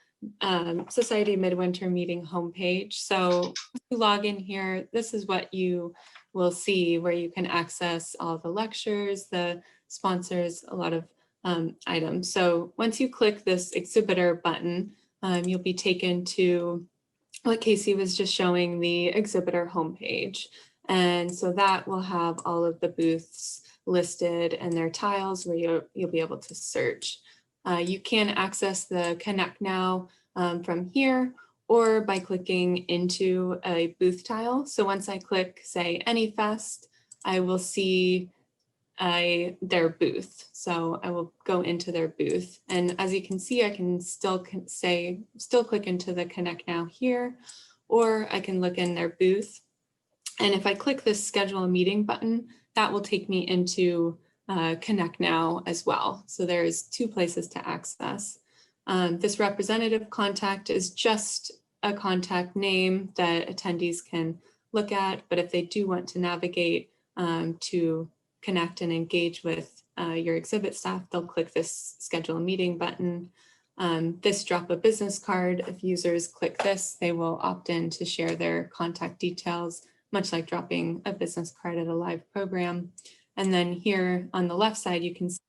Society Midwinter meeting homepage. So if you log in here, this is what you will see, where you can access all the lectures, the sponsors, a lot of items. So once you click this exhibitor button, you'll be taken to what Casey was just showing, the exhibitor homepage. And so that will have all of the booths listed and their tiles where you'll be able to search. You can access the Connect Now from here or by clicking into a booth tile. So once I click, say, AnyFest, I will see their booth. So I will go into their booth. And as you can see, I can still click into the Connect Now here, or I can look in their booth. And if I click this Schedule a Meeting button, that will take me into Connect Now as well. So there's 2 places to access. This representative contact is just a contact name that attendees can look at, but if they do want to navigate to connect and engage with your exhibit staff, they'll click this Schedule a Meeting button. This Drop a Business card, if users click this, they will opt in to share their contact details, much like dropping a business card at a live program. And then here on the left side, you can see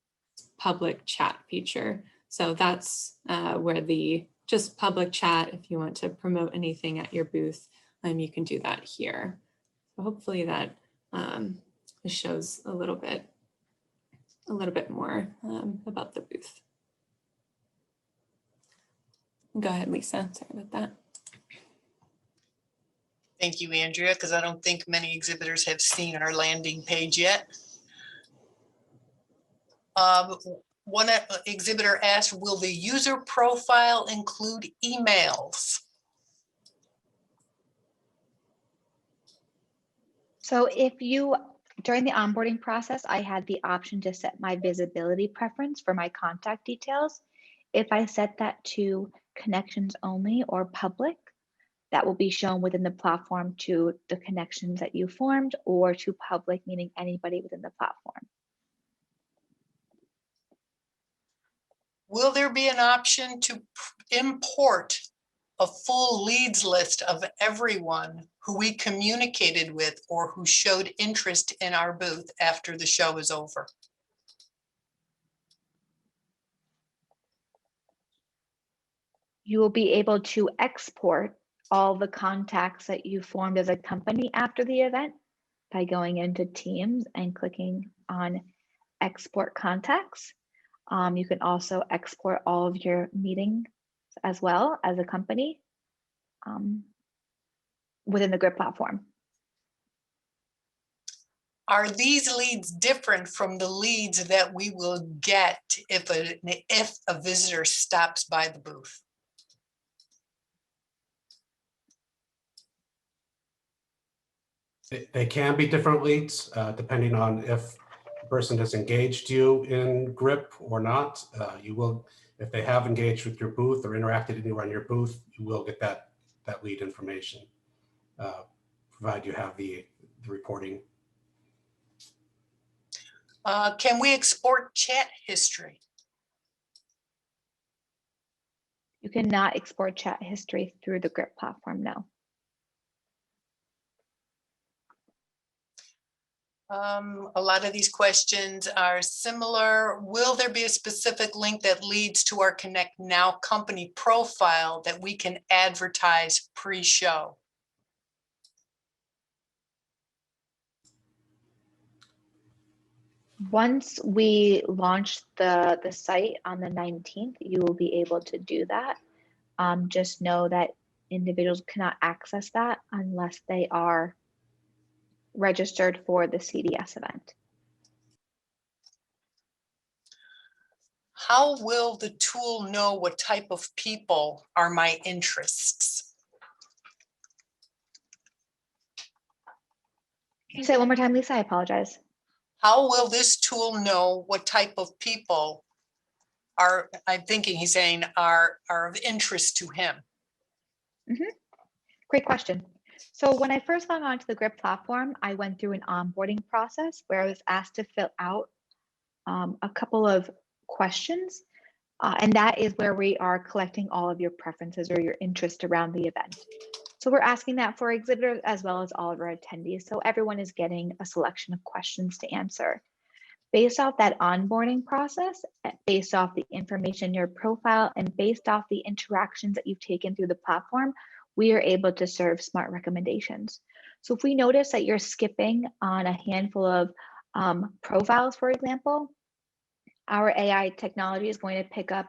public chat feature. So that's where the just public chat, if you want to promote anything at your booth, you can do that here. So hopefully that shows a little bit more about the booth. Go ahead, Lisa. Sorry about that. Thank you, Andrea, because I don't think many exhibitors have seen our landing page yet. One exhibitor asked, will the user profile include emails? So during the onboarding process, I had the option to set my visibility preference for my contact details. If I set that to connections only or public, that will be shown within the platform to the connections that you formed, or to public, meaning anybody within the platform. Will there be an option to import a full leads list of everyone who we communicated with or who showed interest in our booth after the show is over? You will be able to export all the contacts that you formed as a company after the event by going into Teams and clicking on Export Contacts. You can also export all of your meetings as well as a company within the GRIP platform. Are these leads different from the leads that we will get if a visitor stops by the booth? They can be different leads depending on if the person has engaged you in GRIP or not. You will, if they have engaged with your booth or interacted anywhere on your booth, you will get that lead information, provided you have the reporting. Can we export chat history? You cannot export chat history through the GRIP platform, no. A lot of these questions are similar. Will there be a specific link that leads to our Connect Now company profile that we can advertise pre-show? Once we launch the site on the 19th, you will be able to do that. Just know that individuals cannot access that unless they are registered for the CDS event. How will the tool know what type of people are my interests? Can you say it one more time, Lisa? I apologize. How will this tool know what type of people are, I'm thinking he's saying are of interest to him? Great question. So when I first logged onto the GRIP platform, I went through an onboarding process where I was asked to fill out a couple of questions. And that is where we are collecting all of your preferences or your interest around the event. So we're asking that for exhibitors as well as all of our attendees. So everyone is getting a selection of questions to answer. Based off that onboarding process, based off the information in your profile, and based off the interactions that you've taken through the platform, we are able to serve smart recommendations. So if we notice that you're skipping on a handful of profiles, for example, our AI technology is going to pick up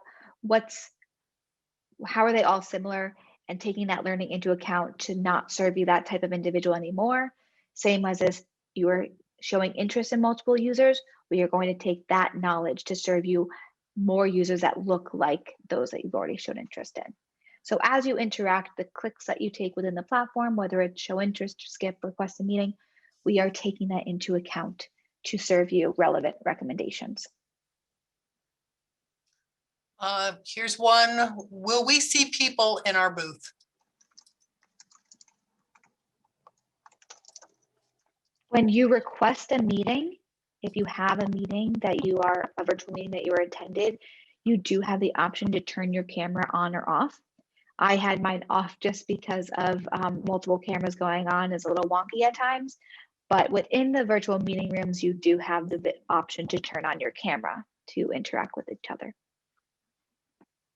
how are they all similar, and taking that learning into account to not serve you that type of individual anymore. Same as if you are showing interest in multiple users, we are going to take that knowledge to serve you more users that look like those that you've already shown interest in. So as you interact, the clicks that you take within the platform, whether it's show interest, skip, request a meeting, we are taking that into account to serve you relevant recommendations. Here's one. Will we see people in our booth? When you request a meeting, if you have a meeting that you are, a virtual meeting that you are attended, you do have the option to turn your camera on or off. I had mine off just because of multiple cameras going on is a little wonky at times, but within the virtual meeting rooms, you do have the option to turn on your camera to interact with each other.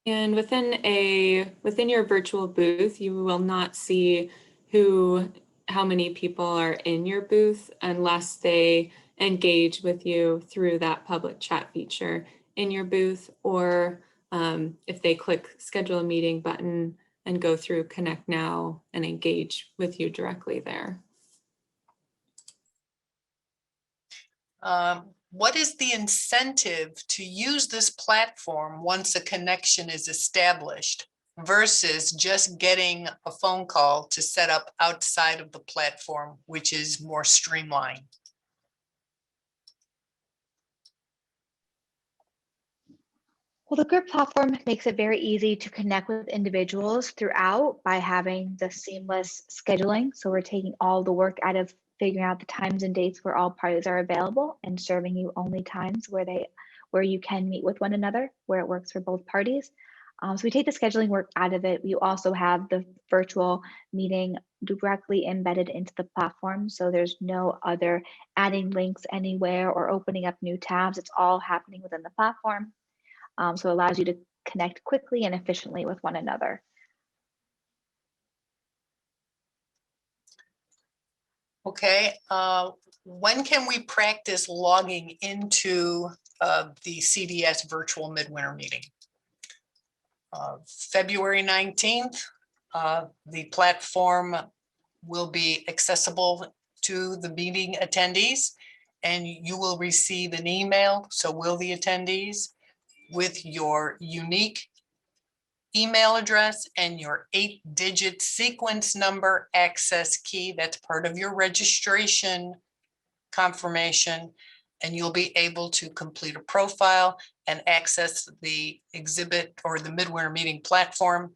And within your virtual booth, you will not see how many people are in your booth unless they engage with you through that public chat feature in your booth, or if they click schedule a meeting button and go through Connect Now and engage with you directly there. What is the incentive to use this platform once a connection is established versus just getting a phone call to set up outside of the platform, which is more streamlined? Well, the GRIP platform makes it very easy to connect with individuals throughout by having the seamless scheduling. So we're taking all the work out of figuring out the times and dates where all parties are available and serving you only times where you can meet with one another, where it works for both parties. So we take the scheduling work out of it. You also have the virtual meeting directly embedded into the platform. So there's no other adding links anywhere or opening up new tabs. It's all happening within the platform. So it allows you to connect quickly and efficiently with one another. Okay, when can we practice logging into the CDS virtual midwinter meeting? February 19th, the platform will be accessible to the meeting attendees, and you will receive an email, so will the attendees, with your unique email address and your 8-digit sequence number access key. That's part of your registration confirmation, and you'll be able to complete a profile and access the exhibit or the Midwinter meeting platform.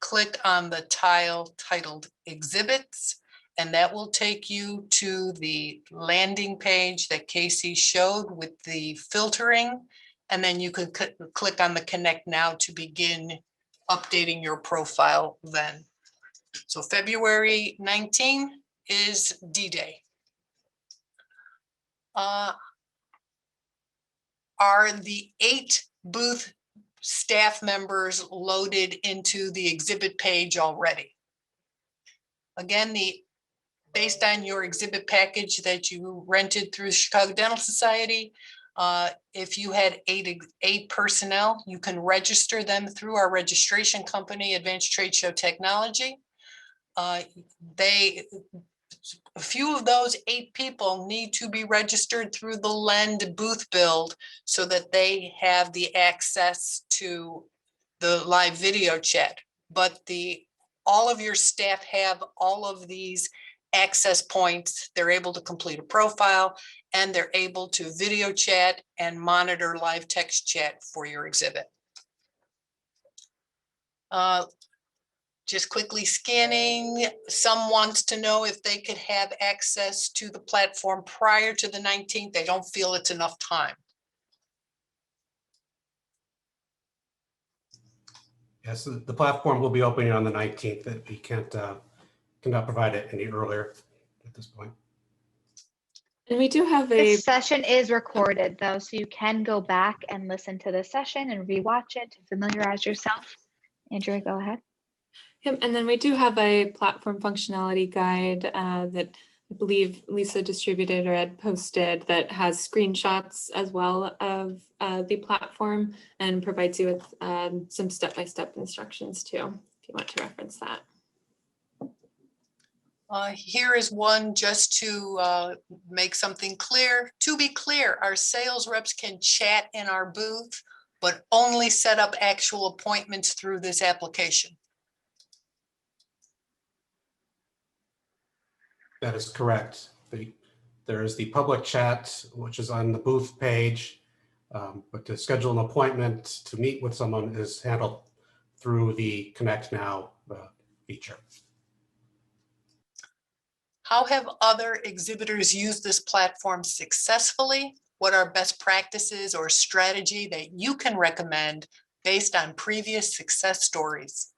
Click on the tile titled Exhibits, and that will take you to the landing page that Casey showed with the filtering. And then you can click on the Connect Now to begin updating your profile then. So February 19 is D-Day. Are the 8 booth staff members loaded into the exhibit page already? Again, based on your exhibit package that you rented through Chicago Dental Society, if you had eight personnel, you can register them through our registration company, Advanced Trade Show Technology. A few of those 8 people need to be registered through the Lend booth build so that they have the access to the live video chat. But all of your staff have all of these access points. They're able to complete a profile, and they're able to video chat and monitor live text chat for your exhibit. Just quickly scanning, some wants to know if they could have access to the platform prior to the 19th. They don't feel it's enough time. Yes, the platform will be opening on the 19th. That we cannot provide it any earlier at this point. And we do have a, This session is recorded though, so you can go back and listen to the session and rewatch it to familiarize yourself. Andrea, go ahead. yep, and then we do have a platform functionality guide that I believe Lisa distributed or had posted that has screenshots as well of the platform and provides you with some step-by-step instructions too, if you want to reference that. Here is one just to make something clear. To be clear, our sales reps can chat in our booth, but only set up actual appointments through this application. That is correct. There is the public chat, which is on the booth page, but to schedule an appointment to meet with someone is handled through the Connect Now feature. How have other exhibitors used this platform successfully? What are best practices or strategy that you can recommend based on previous success stories?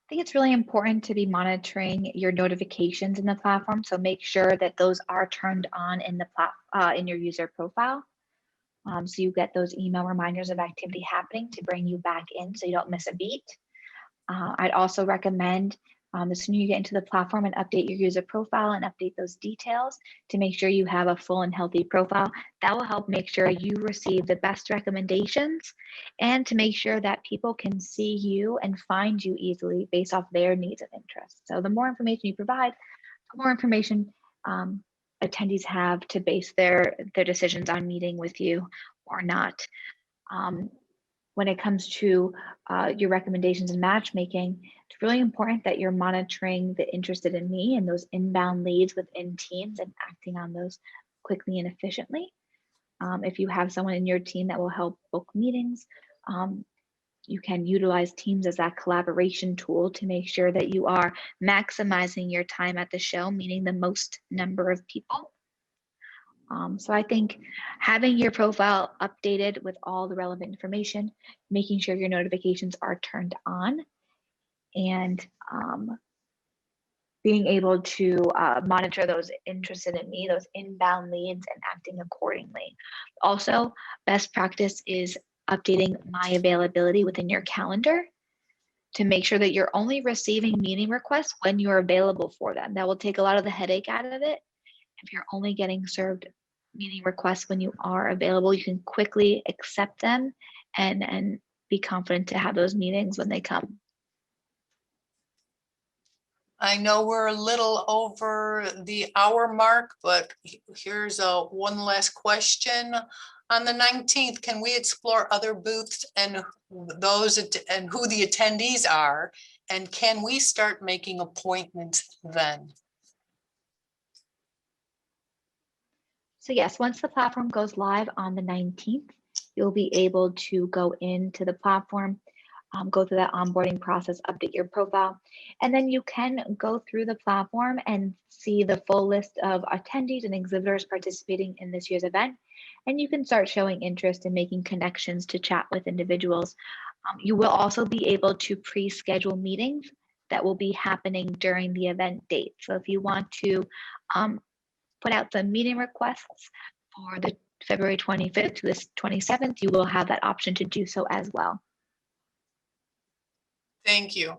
I think it's really important to be monitoring your notifications in the platform. So make sure that those are turned on in the in your user profile. So you get those email reminders of activity happening to bring you back in so you don't miss a beat. I'd also recommend the sooner you get into the platform and update your user profile and update those details to make sure you have a full and healthy profile. That will help make sure you receive the best recommendations and to make sure that people can see you and find you easily based off their needs and interests. So the more information you provide, the more information attendees have to base their decisions on meeting with you or not. When it comes to your recommendations and matchmaking, it's really important that you're monitoring the interested in me and those inbound leads within teams and acting on those quickly and efficiently. If you have someone in your team that will help book meetings, you can utilize Teams as that collaboration tool to make sure that you are maximizing your time at the show, meaning the most number of people. So I think having your profile updated with all the relevant information, making sure your notifications are turned on, and being able to monitor those interested in me, those inbound leads, and acting accordingly. Also, best practice is updating my availability within your calendar to make sure that you're only receiving meeting requests when you're available for them. That will take a lot of the headache out of it. If you're only getting served meeting requests when you are available, you can quickly accept them and be confident to have those meetings when they come. I know we're a little over the hour mark, but here's one last question. On the 19th, can we explore other booths and those and who the attendees are? And can we start making appointments then? So yes, once the platform goes live on the 19th, you'll be able to go into the platform, go through that onboarding process, update your profile, and then you can go through the platform and see the full list of attendees and exhibitors participating in this year's event. And you can start showing interest in making connections to chat with individuals. You will also be able to pre-schedule meetings that will be happening during the event date. So if you want to put out some meeting requests for the February 25th to the 27th, you will have that option to do so as well. Thank you.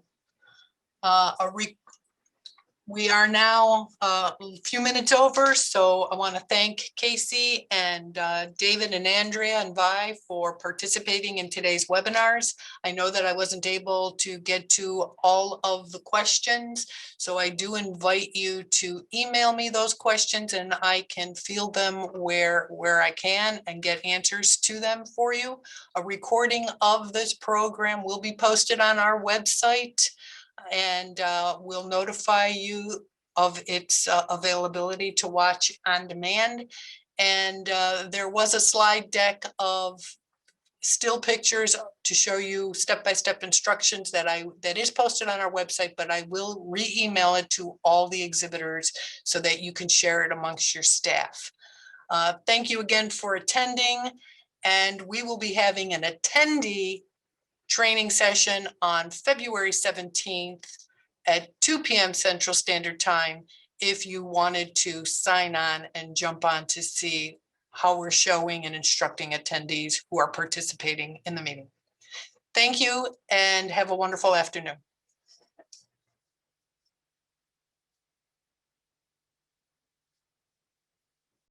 We are now a few minutes over, so I want to thank Casey and David and Andrea and Vi for participating in today's webinars. I know that I wasn't able to get to all of the questions, so I do invite you to email me those questions and I can field them where I can and get answers to them for you. A recording of this program will be posted on our website, and we'll notify you of its availability to watch on demand. And there was a slide deck of still pictures to show you step-by-step instructions that is posted on our website, but I will re-email it to all the exhibitors so that you can share it amongst your staff. Thank you again for attending, and we will be having an attendee training session on February 17th at 2 p.m. Central Standard Time if you wanted to sign on and jump on to see how we're showing and instructing attendees who are participating in the meeting. Thank you and have a wonderful afternoon.